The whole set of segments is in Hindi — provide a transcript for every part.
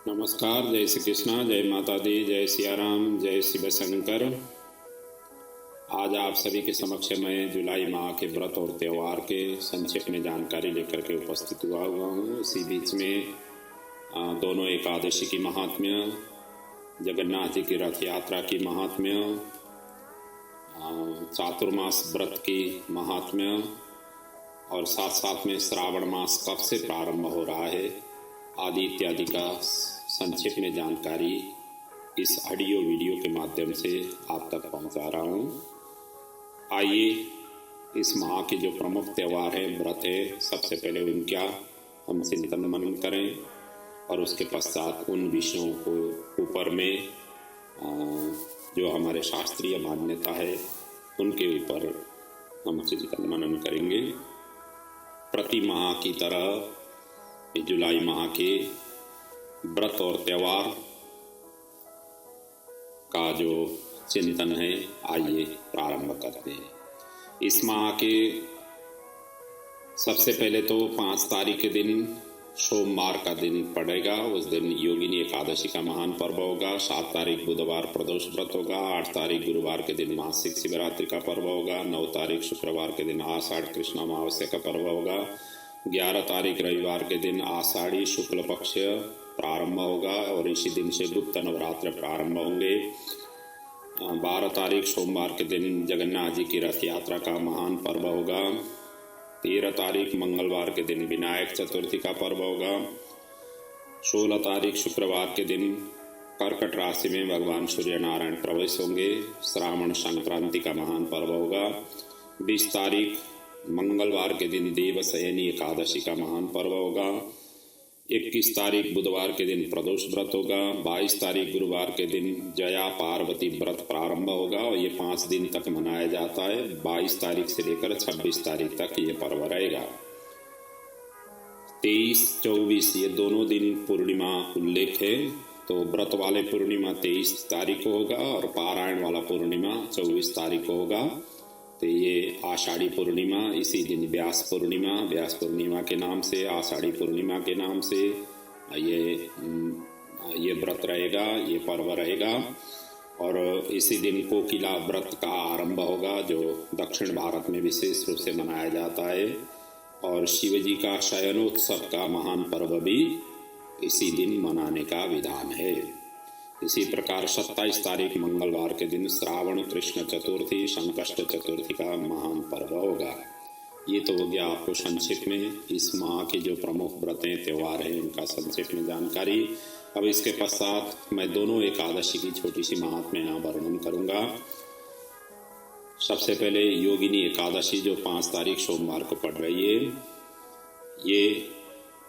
नमस्कार। जय श्री कृष्णा, जय माता दी, जय सिया राम, जय शिव शंकर। आज आप सभी के समक्ष मैं जुलाई माह के व्रत और त्यौहार के संक्षेप में जानकारी लेकर के उपस्थित हुआ हूँ। इसी बीच में दोनों एकादशी की महात्म्य, जगन्नाथ जी की रथ यात्रा की महात्म्य, चातुर्मास व्रत की महात्म्य और साथ साथ में श्रावण मास कब से प्रारंभ हो रहा है आदि इत्यादि का संक्षेप में जानकारी इस ऑडियो वीडियो के माध्यम से आप तक पहुंचा रहा हूं। आइए इस माह के जो प्रमुख त्यौहार हैं, व्रत है, सबसे पहले उनका हम चिंतन मनन करें और उसके पश्चात उन विषयों को ऊपर में जो हमारे शास्त्रीय मान्यता है उनके ऊपर हम चिंतन मनन करेंगे। प्रति माह की तरह जुलाई माह के व्रत और त्यौहार का जो चिंतन है, आइए प्रारंभ करते हैं। इस माह के सबसे पहले तो 5 तारीख के दिन सोमवार का दिन पड़ेगा। उस दिन योगिनी एकादशी का महान पर्व होगा। 7 तारीख बुधवार प्रदोष व्रत होगा। 8 तारीख गुरुवार के दिन मासिक शिवरात्रि का पर्व होगा। 9 तारीख शुक्रवार के दिन आषाढ़ कृष्ण अमावस्या का पर्व होगा। 11 तारीख रविवार के दिन आषाढ़ी शुक्ल पक्ष प्रारंभ होगा और इसी दिन से गुप्त नवरात्र प्रारंभ होंगे। 12 तारीख सोमवार के दिन जगन्नाथ जी की रथ यात्रा का महान पर्व होगा। 13 तारीख मंगलवार के दिन विनायक चतुर्थी का पर्व होगा। 16 तारीख शुक्रवार के दिन कर्कट राशि में भगवान सूर्य नारायण प्रवेश होंगे। श्रावण संक्रांति का महान पर्व होगा। 20 तारीख मंगलवार के दिन देवशयनी एकादशी का महान पर्व होगा। 21 तारीख बुधवार के दिन प्रदोष व्रत होगा। 22 तारीख गुरुवार के दिन जया पार्वती व्रत प्रारंभ होगा और ये 5 दिन तक मनाया जाता है। 22 तारीख से लेकर 26 तारीख तक ये पर्व रहेगा। 23, 24 ये दोनों दिन पूर्णिमा उल्लेख है, तो व्रत वाले पूर्णिमा 23 तारीख को होगा और पारायण वाला पूर्णिमा 24 तारीख को होगा। तो ये आषाढ़ी पूर्णिमा, इसी दिन व्यास पूर्णिमा के नाम से, आषाढ़ी पूर्णिमा के नाम से ये व्रत रहेगा, ये पर्व रहेगा। और इसी दिन कोकिला व्रत का आरंभ होगा, जो दक्षिण भारत में विशेष रूप से मनाया जाता है। और शिव जी का शयनोत्सव का महान पर्व भी इसी दिन मनाने का विधान है। इसी प्रकार 27 तारीख मंगलवार के दिन श्रावण कृष्ण चतुर्थी, संकष्ट चतुर्थी का महान पर्व होगा। ये तो हो गया आपको संक्षेप में इस माह के जो प्रमुख व्रतें त्यौहार हैं उनका संक्षेप में जानकारी। अब इसके पश्चात मैं दोनों एकादशी की छोटी सी महात्म्य यहाँ वर्णन करूँगा। सबसे पहले योगिनी एकादशी जो 5 तारीख सोमवार को पड़ रही है, ये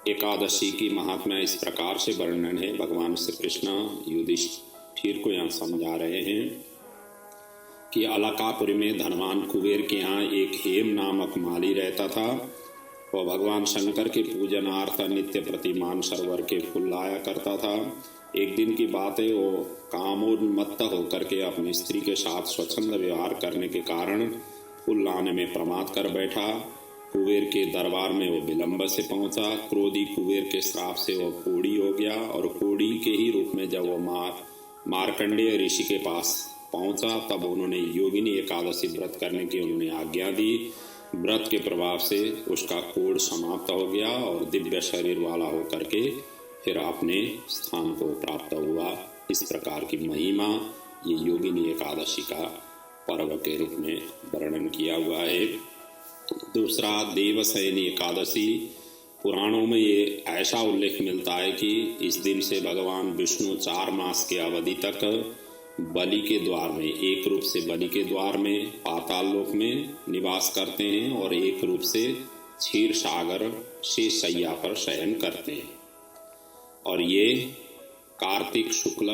एकादशी की महात्मा इस प्रकार से वर्णन है। भगवान श्री कृष्ण युधिष्ठिर को यहाँ समझा रहे हैं कि अलकापुरी में धनवान कुबेर के यहाँ एक हेम नामक माली रहता था। वह भगवान शंकर के पूजनार्थ नित्य प्रतिमान सरोवर के फूल लाया करता था। एक दिन की बात है, वो कामोन्मत्त होकर के अपनी स्त्री के साथ स्वच्छंद व्यवहार करने के कारण फूल लाने में प्रमाद कर बैठा। कुबेर के दरबार में वो विलंब से पहुंचा। क्रोधी कुबेर के श्राप से वह कोढ़ी हो गया और कोढ़ी के ही रूप में जब वह मार्कंडेय ऋषि के पास पहुंचा, तब उन्होंने योगिनी एकादशी व्रत करने की उन्होंने आज्ञा दी। व्रत के प्रभाव से उसका कोढ़ समाप्त हो गया और दिव्य शरीर वाला होकर के फिर अपने स्थान को प्राप्त हुआ। इस प्रकार की महिमा ये योगिनी एकादशी का पर्व के रूप में वर्णन किया हुआ है। दूसरा, देवशयनी एकादशी, पुराणों में ये ऐसा उल्लेख मिलता है कि इस दिन से भगवान विष्णु 4 मास के अवधि तक बलि के द्वार में, एक रूप से बलि के द्वार में पाताल लोक में निवास करते हैं और एक रूप से क्षीर सागर से शैया पर शयन करते हैं। और ये कार्तिक शुक्ल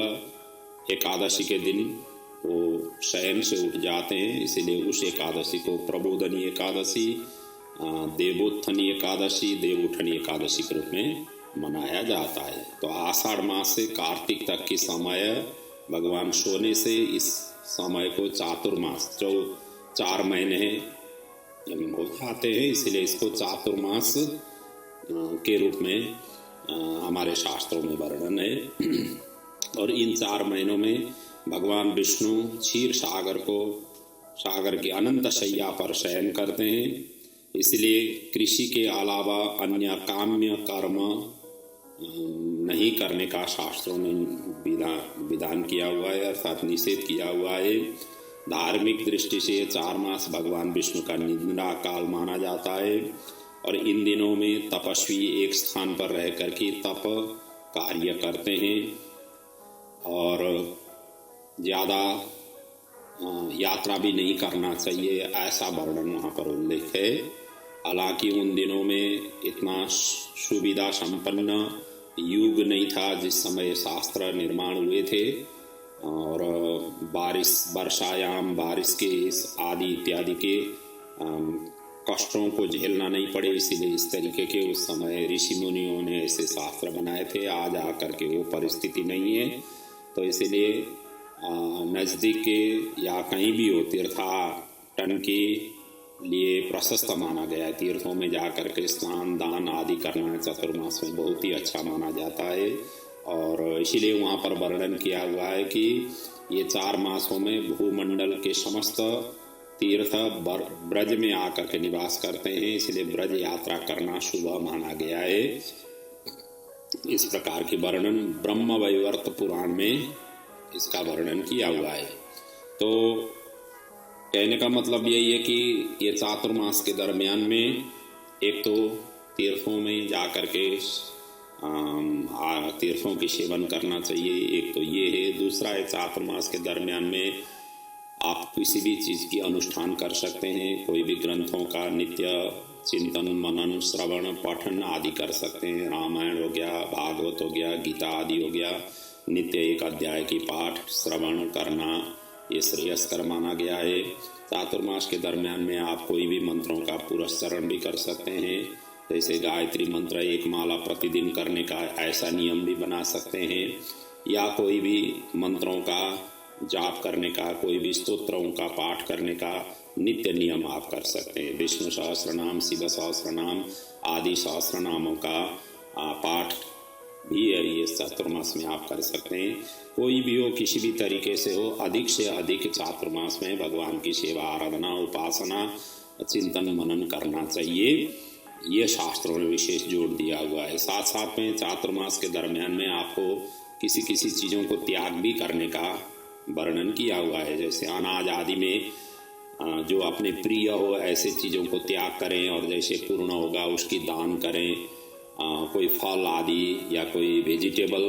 एकादशी के दिन वो शयन से उठ जाते हैं, इसीलिए उस एकादशी को प्रबोधनी एकादशी, देवोत्थनी एकादशी, देवउठनी एकादशी के रूप में मनाया जाता है। तो आषाढ़ मास से कार्तिक तक की समय भगवान सोने से इस समय को चातुर्मास, जो 4 महीने हो जाते हैं, इसलिए इसको चातुर्मास के रूप में हमारे शास्त्रों में वर्णन है। और इन 4 महीनों में भगवान विष्णु क्षीर सागर की अनंत शैया पर शयन करते हैं। इसलिए कृषि के अलावा अन्य काम्य कर्म नहीं करने का शास्त्रों ने विधान किया हुआ है, अर्थात निषेध किया हुआ है। धार्मिक दृष्टि से 4 मास भगवान विष्णु का निद्रा काल माना जाता है और इन दिनों में तपस्वी एक स्थान पर रह कर के तप कार्य करते हैं और ज़्यादा यात्रा भी नहीं करना चाहिए, ऐसा वर्णन वहाँ पर उल्लेख है। हालांकि उन दिनों में इतना सुविधा संपन्न युग नहीं था जिस समय शास्त्र निर्माण हुए थे और वर्षायाम बारिश के आदि इत्यादि के कष्टों को झेलना नहीं पड़े, इसीलिए इस तरीके के उस समय ऋषि मुनियों ने ऐसे शास्त्र बनाए थे। आज आकर के वो परिस्थिति नहीं है, तो इसलिए नज़दीक के या कहीं भी हो तीर्थाटन के लिए प्रशस्त माना गया है। तीर्थों में जाकर के स्नान दान आदि करना चतुर्मास में बहुत ही अच्छा माना जाता है और इसीलिए वहाँ पर वर्णन किया हुआ है कि ये 4 मासों में भूमंडल के समस्त तीर्थ ब्रज में आकर के निवास करते हैं, इसलिए ब्रज यात्रा करना शुभ माना गया है। इस प्रकार के वर्णन ब्रह्म वैवर्त पुराण में इसका वर्णन किया हुआ है। तो कहने का मतलब यही है कि ये चातुर्मास के दरमियान में एक तो तीर्थों में जाकर के तीर्थों की सेवन करना चाहिए, एक तो ये है। दूसरा है चातुर्मास के दरमियान में आप किसी भी चीज़ की अनुष्ठान कर सकते हैं, कोई भी ग्रंथों का नित्य चिंतन मनन श्रवण पठन आदि कर सकते हैं। रामायण हो गया, भागवत हो गया, गीता आदि हो गया, नित्य एक अध्याय की पाठ श्रवण करना ये श्रेयस्कर माना गया है। चातुर्मास के दरमियान में आप कोई भी मंत्रों का पुरस्चरण भी कर सकते हैं, जैसे गायत्री मंत्र 1 माला प्रतिदिन करने का ऐसा नियम भी बना सकते हैं, या कोई भी मंत्रों का जाप करने का, कोई भी स्तोत्रों का पाठ करने का नित्य नियम आप कर सकते हैं। विष्णु सहस्रनाम, शिव सहस्रनाम आदि सहस्रनामों का पाठ भी है ये चातुर्मास में आप कर सकते हैं। कोई भी हो, किसी भी तरीके से हो, अधिक से अधिक चातुर्मास में भगवान की सेवा आराधना उपासना चिंतन मनन करना चाहिए, ये शास्त्रों ने विशेष जोर दिया हुआ है। साथ साथ में चातुर्मास के दरमियान में आपको किसी किसी चीज़ों को त्याग भी करने का वर्णन किया हुआ है, जैसे अनाज आदि में जो अपने प्रिय हो ऐसे चीज़ों को त्याग करें और जैसे पूर्ण होगा उसकी दान करें। कोई फल आदि या कोई वेजिटेबल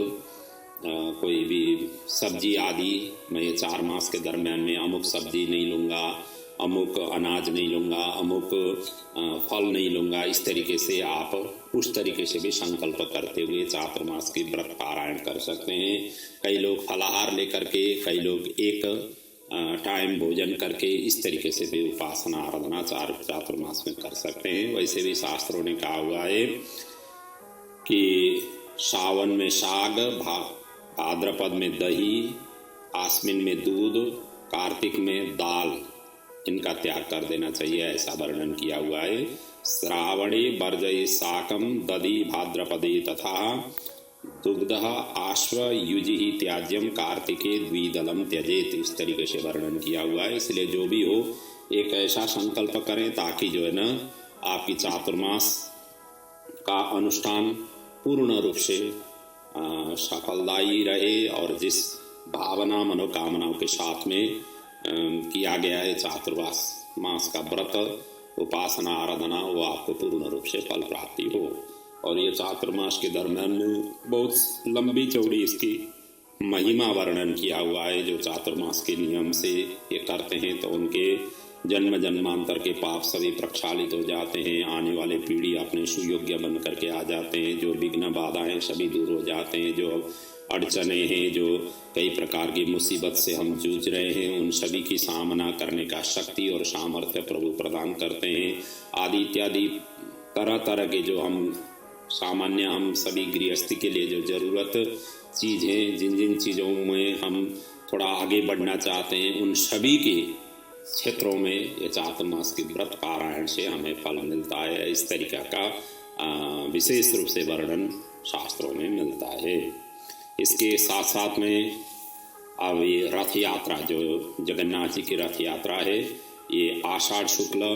कोई भी सब्जी आदि मैं ये 4 मास के दरमियान में अमुक सब्जी नहीं लूँगा, अमुक अनाज नहीं लूँगा, अमुक फल नहीं लूँगा, इस तरीके से आप उस तरीके से भी संकल्प करते हुए चातुर्मास की व्रत पारायण कर सकते हैं। कई लोग फलाहार लेकर के, कई लोग एक टाइम भोजन करके इस तरीके से भी उपासना आराधना चातुर्मास में कर सकते हैं। वैसे भी शास्त्रों ने कहा हुआ है कि सावन में साग, भाद्रपद में दही, आश्विन में दूध, कार्तिक में दाल, इनका त्याग कर देना चाहिए, ऐसा वर्णन किया हुआ है। श्रावणे वर्जये शाकम दधि भाद्रपदे तथा दुग्ध आश्व युजि त्याज्यम कार्तिके द्विदलम त्यजेत, इस तरीके से वर्णन किया हुआ है। इसलिए जो भी हो एक ऐसा संकल्प करें ताकि जो है ना आपकी चातुर्मास का अनुष्ठान पूर्ण रूप से सफलदायी रहे और जिस भावना मनोकामनाओं के साथ में किया गया है चातुर्मास मास का व्रत उपासना आराधना, वो आपको पूर्ण रूप से फल प्राप्ति हो। और ये चातुर्मास के दरम्यान में बहुत लंबी चौड़ी इसकी महिमा वर्णन किया हुआ है। जो चातुर्मास के नियम से ये करते हैं तो उनके जन्म जन्मांतर के पाप सभी प्रक्षालित हो जाते हैं, आने वाले पीढ़ी अपने सुयोग्य बन करके आ जाते हैं, जो विघ्न बाधाएं सभी दूर हो जाते हैं, जो अड़चने हैं, जो कई प्रकार की मुसीबत से हम जूझ रहे हैं, उन सभी की सामना करने का शक्ति और सामर्थ्य प्रभु प्रदान करते हैं। आदि इत्यादि तरह तरह के जो हम सामान्य हम सभी गृहस्थी के लिए जो ज़रूरत चीज़ें, जिन जिन चीज़ों में हम थोड़ा आगे बढ़ना चाहते हैं, उन सभी के क्षेत्रों में ये चातुर्मास की व्रत पारायण से हमें फल मिलता है। इस तरीका का विशेष रूप से वर्णन शास्त्रों में मिलता है। इसके साथ साथ में अब ये रथ यात्रा, जो जगन्नाथ जी की रथ यात्रा है, ये आषाढ़ शुक्ल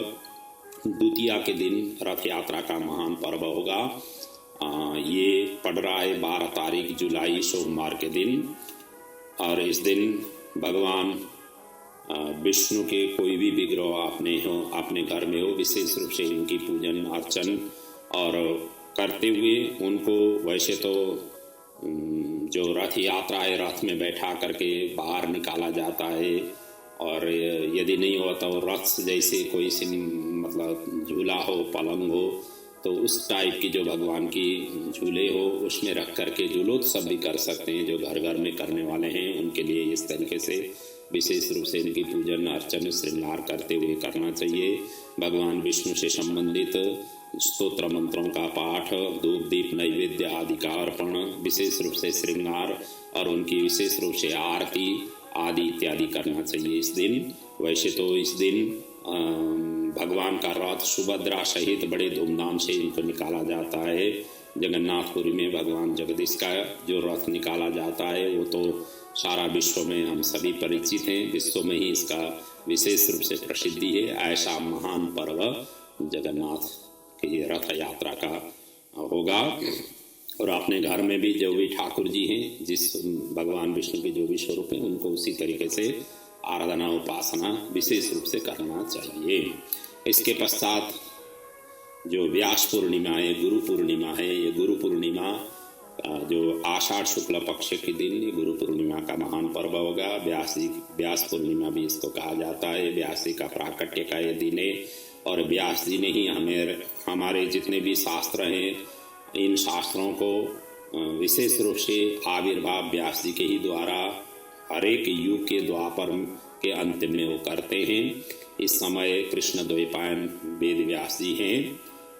द्वितीया के दिन रथ यात्रा का महान पर्व होगा। ये पड़ रहा है 12 तारीख जुलाई सोमवार के दिन। और इस दिन भगवान विष्णु के कोई भी विग्रह अपने घर में हो, विशेष रूप से इनकी पूजन अर्चन और करते हुए उनको, वैसे तो जो रथ यात्रा है रथ में बैठा करके बाहर निकाला जाता है, और यदि नहीं हुआ तो रथ जैसे कोई सी मतलब झूला हो, पलंग हो, तो उस टाइप की जो भगवान की झूले हो उसमें रख करके झूलोत्सव भी कर सकते हैं। जो घर घर में करने वाले हैं उनके लिए इस तरीके से विशेष रूप से इनकी पूजन अर्चन श्रृंगार करते हुए करना चाहिए। भगवान विष्णु से संबंधित स्तोत्र मंत्रों का पाठ, धूप दीप नैवेद्य आदि का अर्पण, विशेष रूप से श्रृंगार और उनकी विशेष रूप से आरती आदि इत्यादि करना चाहिए इस दिन। वैसे तो इस दिन भगवान का रथ सुभद्रा सहित बड़े धूमधाम से इनको निकाला जाता है। जगन्नाथपुरी में भगवान जगदीश का जो रथ निकाला जाता है वो तो सारा विश्व में हम सभी परिचित हैं, विश्व में ही इसका विशेष रूप से प्रसिद्धि है। ऐसा महान पर्व जगन्नाथ की रथ यात्रा का होगा। और अपने घर में भी जो भी ठाकुर जी हैं, जिस भगवान विष्णु के जो भी स्वरूप हैं, उनको उसी तरीके से आराधना उपासना विशेष रूप से करना चाहिए। इसके पश्चात जो व्यास पूर्णिमा है, गुरु पूर्णिमा है, ये गुरु पूर्णिमा जो आषाढ़ शुक्ल पक्ष के दिन ये गुरु पूर्णिमा का महान पर्व होगा। व्यास पूर्णिमा भी इसको कहा जाता है। व्यास जी का प्राकट्य का ये दिन है, और व्यास जी ने ही हमारे जितने भी शास्त्र हैं, इन शास्त्रों को विशेश रूप से आविर्भाव व्यास जी के ही द्वारा हर एक युग के द्वापर के अंत में वो करते हैं। इस समय कृष्ण द्वैपायन वेद व्यास जी हैं।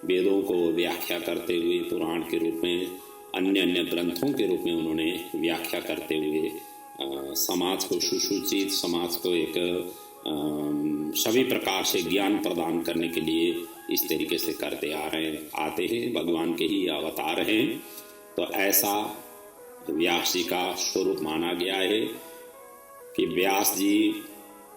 वेदों को व्याख्या करते हुए पुराण के रूप में, अन्य ग्रंथों के रूप में उन्होंने व्याख्या करते हुए समाज को सुसूचित, समाज को एक सभी प्रकार से ज्ञान प्रदान करने के लिए इस तरीके से करते आते हैं। भगवान के ही अवतार हैं। तो ऐसा व्यास जी का स्वरूप माना गया है कि व्यास जी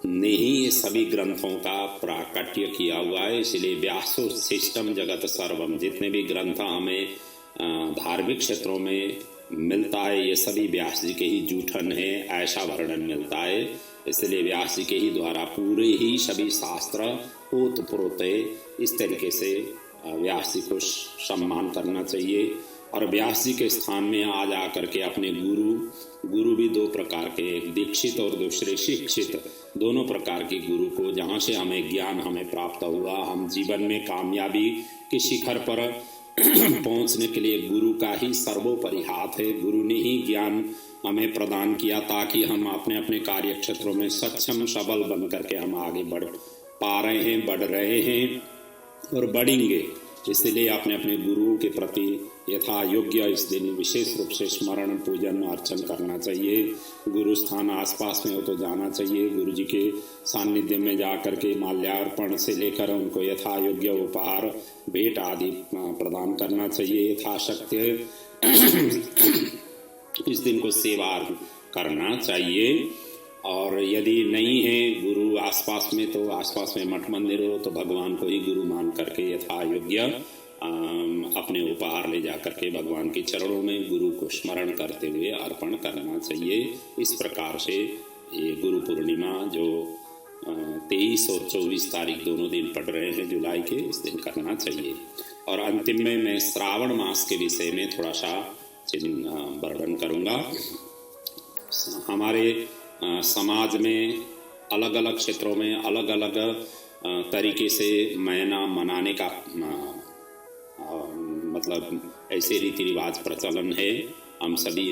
ने ही ये सभी ग्रंथों का प्राकट्य किया हुआ है। इसलिए व्यासो सिस्टम जगत सर्वम, जितने भी ग्रंथ हमें धार्मिक क्षेत्रों में मिलता है, ये सभी व्यास जी के ही जूठन है, ऐसा वर्णन मिलता है। इसलिए व्यास जी के ही द्वारा पूरे ही सभी शास्त्र ओतप्रोत है। इस तरीके से व्यास जी को सम्मान करना चाहिए। और व्यास जी के स्थान में आ जा करके अपने गुरु भी दो प्रकार के, एक दीक्षित और दूसरे शिक्षित, दोनों प्रकार के गुरु को, जहाँ से हमें ज्ञान हमें प्राप्त हुआ, हम जीवन में कामयाबी के शिखर पर पहुँचने के लिए गुरु का ही सर्वोपरि हाथ है। गुरु ने ही ज्ञान हमें प्रदान किया ताकि हम अपने अपने कार्य क्षेत्रों में सक्षम सबल बन करके हम आगे बढ़ पा रहे हैं, बढ़ रहे हैं और बढ़ेंगे। इसलिए अपने अपने गुरुओं के प्रति यथा योग्य इस दिन विशेष रूप से स्मरण पूजन अर्चन करना चाहिए। गुरु स्थान आसपास में हो तो जाना चाहिए। गुरु जी के सानिध्य में जा करके माल्यार्पण से लेकर उनको यथा योग्य उपहार भेंट आदि प्रदान करना चाहिए। यथाशक्ति इस दिन को सेवा करना चाहिए। और यदि नहीं है गुरु आसपास में, तो आसपास में मठ मंदिर हो तो भगवान को ही गुरु मान करके यथा योग्य अपने उपहार ले जा करके भगवान के चरणों में गुरु को स्मरण करते हुए अर्पण करना चाहिए। इस प्रकार से ये गुरु पूर्णिमा जो 23 और 24 तारीख दोनों दिन पड़ रहे हैं जुलाई के, इस दिन करना चाहिए। और अंतिम में मैं श्रावण मास के विषय में थोड़ा सा वर्णन करूँगा। हमारे समाज में अलग अलग क्षेत्रों में अलग अलग तरीके से महीना मनाने का मतलब ऐसे रीति रिवाज प्रचलन है। हम सभी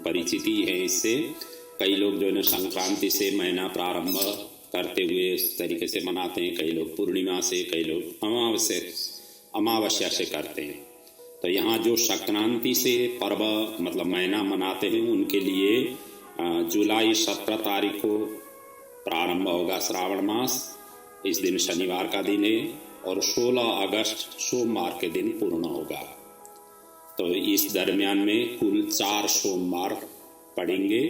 परिचिति है इससे। कई लोग जो है ना संक्रांति से महीना प्रारंभ करते हुए इस तरीके से मनाते हैं, कई लोग पूर्णिमा से, कई लोग अमावस्या से करते हैं। तो यहाँ जो संक्रांति से पर्व मतलब महीना मनाते हैं उनके लिए जुलाई 17 तारीख को प्रारंभ होगा श्रावण मास। इस दिन शनिवार का दिन है और 16 अगस्त सोमवार के दिन पूर्ण होगा। तो इस दरमियान में कुल 4 सोमवार पड़ेंगे।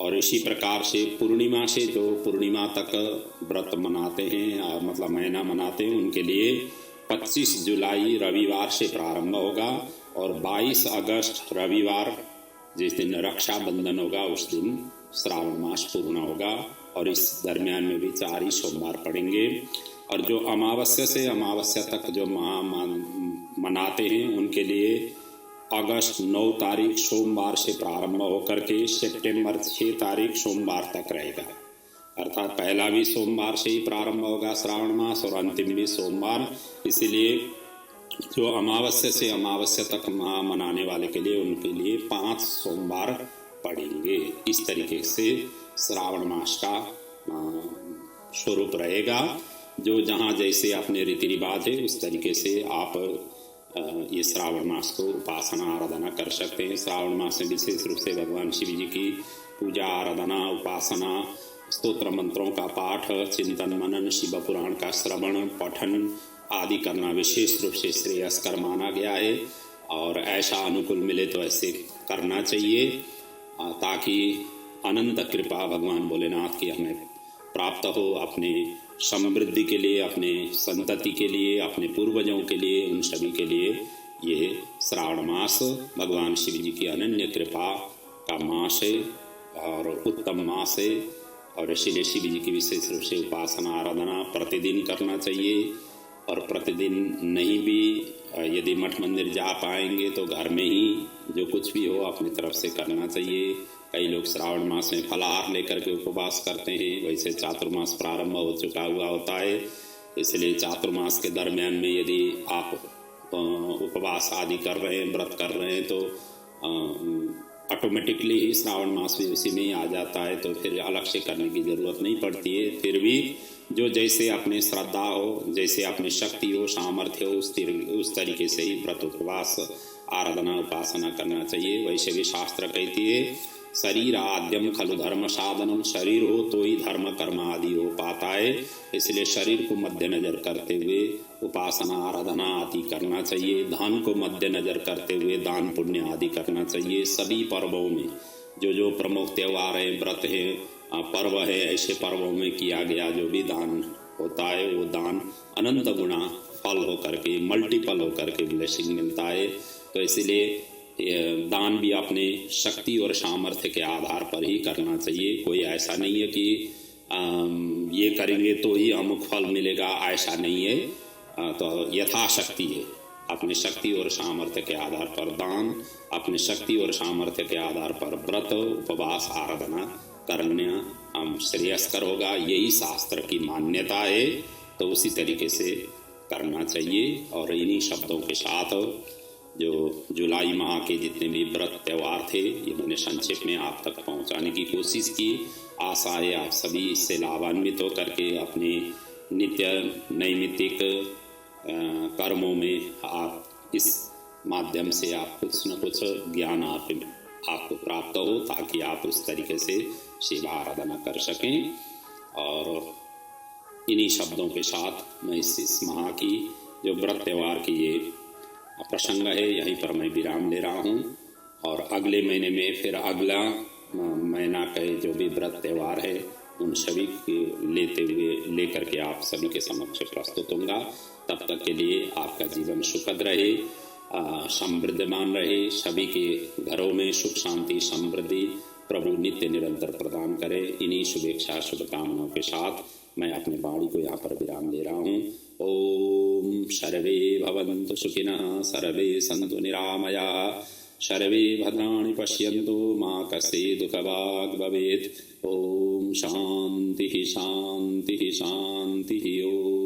और इसी प्रकार से पूर्णिमा से जो पूर्णिमा तक व्रत मनाते हैं और मतलब महीना मनाते हैं, उनके लिए 25 जुलाई रविवार से प्रारंभ होगा और 22 अगस्त रविवार जिस दिन रक्षाबंधन होगा उस दिन श्रावण मास पूर्ण होगा। और इस दरमियान में भी 4 ही सोमवार पड़ेंगे। और जो अमावस्या से अमावस्या तक जो मनाते हैं उनके लिए अगस्त 9 तारीख सोमवार से प्रारंभ होकर के सितंबर 6 तारीख सोमवार तक रहेगा। अर्थात पहला भी सोमवार से ही प्रारंभ होगा श्रावण मास और अंतिम भी सोमवार। इसीलिए जो अमावस्या से अमावस्या तक मनाने वाले के लिए उनके लिए 5 सोमवार पड़ेंगे। इस तरीके से श्रावण मास का स्वरूप रहेगा। जो जहाँ जैसे अपने रीति रिवाज है उस तरीके से आप ये श्रावण मास को उपासना आराधना कर सकते हैं। श्रावण मास में विशेष रूप से भगवान शिव जी की पूजा आराधना उपासना स्तोत्र मंत्रों का पाठ चिंतन मनन शिव पुराण का श्रवण पठन आदि करना विशेष रूप से श्रेयस्कर माना गया है। और ऐसा अनुकूल मिले तो ऐसे करना चाहिए ताकि अनंत कृपा भगवान भोलेनाथ की हमें प्राप्त हो, अपने समृद्धि के लिए, अपने संतति के लिए, अपने पूर्वजों के लिए, उन सभी के लिए ये श्रावण मास भगवान शिव जी की अनन्य कृपा का मास है और उत्तम मास है। और इसीलिए शिव जी की विशेष रूप से उपासना आराधना प्रतिदिन करना चाहिए। और प्रतिदिन नहीं भी यदि मठ मंदिर जा पाएंगे तो घर में ही जो कुछ भी हो अपनी तरफ से करना चाहिए। कई लोग श्रावण मास में फलाहार लेकर के उपवास करते हैं, वैसे चातुर्मास प्रारंभ हो चुका हुआ होता है। इसलिए चातुर्मास के दरमियान में यदि आप उपवास आदि कर रहे हैं, व्रत कर रहे हैं, तो ऑटोमेटिकली ही श्रावण मास भी उसी में ही आ जाता है, तो फिर अलग से करने की ज़रूरत नहीं पड़ती है। फिर भी जो जैसे अपने श्रद्धा हो, जैसे अपनी शक्ति हो, सामर्थ्य हो, उस तरीके से ही व्रत उपवास आराधना उपासना करना चाहिए। वैसे भी शास्त्र कहती है शरीर आद्यम खलु धर्म साधनम, शरीर हो तो ही धर्म कर्म आदि हो पाता है। इसलिए शरीर को मद्देनजर करते हुए उपासना आराधना आदि करना चाहिए। धन को मद्देनजर करते हुए दान पुण्य आदि करना चाहिए। सभी पर्वों में जो जो प्रमुख त्यौहार हैं, व्रत हैं, पर्व है, ऐसे पर्वों में किया गया जो भी दान होता है वो दान अनंत गुना फल होकर के मल्टीपल होकर के ब्लेसिंग मिलता है। तो इसीलिए दान भी अपने शक्ति और सामर्थ्य के आधार पर ही करना चाहिए। कोई ऐसा नहीं है कि ये करेंगे तो ही अमुक फल मिलेगा, ऐसा नहीं है। तो यथाशक्ति है, अपनी शक्ति और सामर्थ्य के आधार पर दान, अपनी शक्ति और सामर्थ्य के आधार पर व्रत उपवास आराधना करना हम श्रेयस्कर होगा। यही शास्त्र की मान्यता है, तो उसी तरीके से करना चाहिए। और इन्हीं शब्दों के साथ जो जुलाई माह के जितने भी व्रत त्यौहार थे ये मैंने संक्षेप में आप तक पहुंचाने की कोशिश की। आशा है आप सभी इससे लाभान्वित होकर के अपने नित्य नैमित्तिक कर्मों में आप इस माध्यम से आप कुछ न कुछ ज्ञान आपको प्राप्त हो, ताकि आप उस तरीके से सेवा आराधना कर सकें। और इन्हीं शब्दों के साथ मैं इस माह की जो व्रत त्यौहार की ये प्रसंग है यहीं पर मैं विराम ले रहा हूँ। और अगले महीने में फिर अगला महीना के जो भी व्रत त्यौहार है उन सभी के लेकर के आप सभी के समक्ष प्रस्तुत होऊंगा। तब तक के लिए आपका जीवन सुखद रहे, समृद्धमान रहे, सभी के घरों में सुख शांति समृद्धि प्रभु नित्य निरंतर प्रदान करे। इन्हीं शुभेच्छा शुभकामनाओं के साथ मैं अपने वाणी को यहाँ पर विराम ले रहा हूँ। ओम सर्वे भवन्तु सुखिनः, सर्वे सन्तु निरामयाः, सर्वे भद्राणि पश्यन्तु मा कश्चित् दुःखभाग् भवेत्। ओम शान्तिः शान्तिः शान्तिः। ओम।